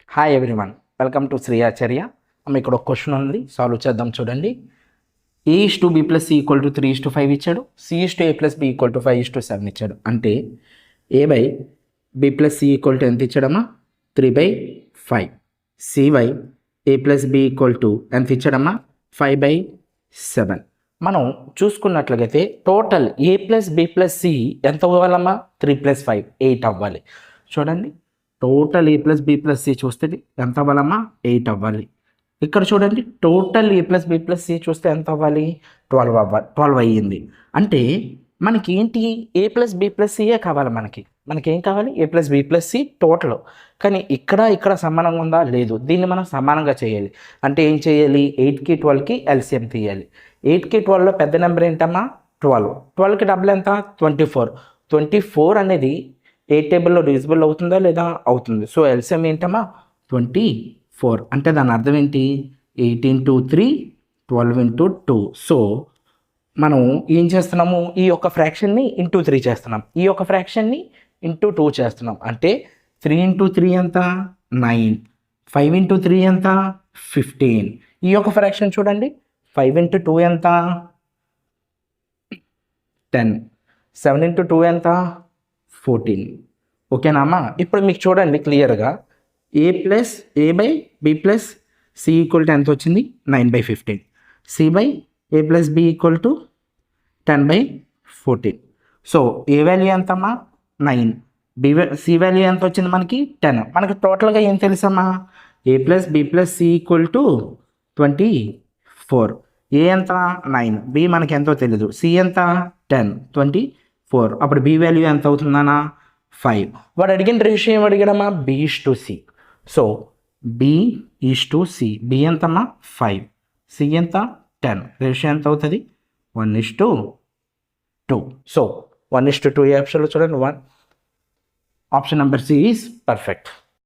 Hi everyone, welcome to Shri Acharya. ఇక్కడ ఒక question ఉంది, సాల్వ్ చేద్దాం. చూడండి, a/b + c = 3:5 ఇచ్చాడు, c/a + b = 5:7 ఇచ్చాడు. అంటే a/b + c = ఎంత ఇచ్చాడమ్మా? 3/5. c/a + b = ఎంత ఇచ్చాడమ్మా? 5/7. మనం చూసుకున్నట్లయితే టోటల్ a + b + c ఎంత అవ్వాలమ్మా? 3 + 5 8 అవ్వాలి. చూడండి, టోటల్ a + b + c చూస్తే ఎంత అవ్వాలమ్మా? 8 అవ్వాలి. ఇక్కడ చూడండి, టోటల్ a + b + c చూస్తే ఎంత అవ్వాలి? 12 అవ్వాలి. 12 అయ్యింది. అంటే మనకి ఏంటి? a + b + c కావాలి. మనకేం కావాలి? a + b + c total. కానీ ఇక్కడ సమానంగా ఉందా? లేదు. దీన్ని మనం సమానంగా చేయాలి. అంటే ఏం చేయాలి? 8కి 12కి ఎల్సిఎం తీయాలి. 8కి 12లో పెద్ద నెంబర్ ఏంటమ్మా? 12. 12కి డబుల్ ఎంత? 24. 24 అనేది ఏ టేబుల్లో డివిజిబుల్ అవుతుందా? లేదా? అవుతుంది. సో ఎల్సిఎం ఏంటమ్మా? 24. అంటే దాని అర్థం ఏంటి? 8 × 3 12 × 2. సో మనం ఏం చేస్తున్నాము? ఈ యొక్క ఫ్రాక్షన్ని ఇంటూ 3 చేస్తున్నాం, ఈ యొక్క ఫ్రాక్షన్ని ఇంటూ 2 చేస్తున్నాం. అంటే 3 × 3 ఎంత? 9. 5 × 3 ఎంత? 15. ఈ యొక్క ఫ్రాక్షన్ చూడండి, 5 × 2 ఎంత? 10. 7 × 2 ఎంత? 14. ఓకేనా అమ్మా? ఇప్పుడు మీకు చూడండి క్లియర్గా, a/b + c = ఎంత వచ్చింది? 9/15. c/a + b = 10/14. సో ఏ వాల్యూ ఎంతమ్మా? 9. c వాల్యూ ఎంత వచ్చింది మనకి? 10. మనకి టోటల్గా ఏం తెలుసమ్మా? a + b + c = 24. a ఎంత? 9. b మనకి ఎంతో తెలీదు. c ఎంత? 10. 24. అప్పుడు b వాల్యూ ఎంత అవుతుందన్నా? 5. వాడు అడిగిన రేషియో ఏం అడిగాడమ్మా? b/c. So b/c. b ఎంతమ్మా? 5. c ఎంత? 10. రేషియో ఎంత అవుతుంది? 1:2. సో 1:2 ఏ ఆప్షన్లో చూడండి. 1. Option number C is perfect.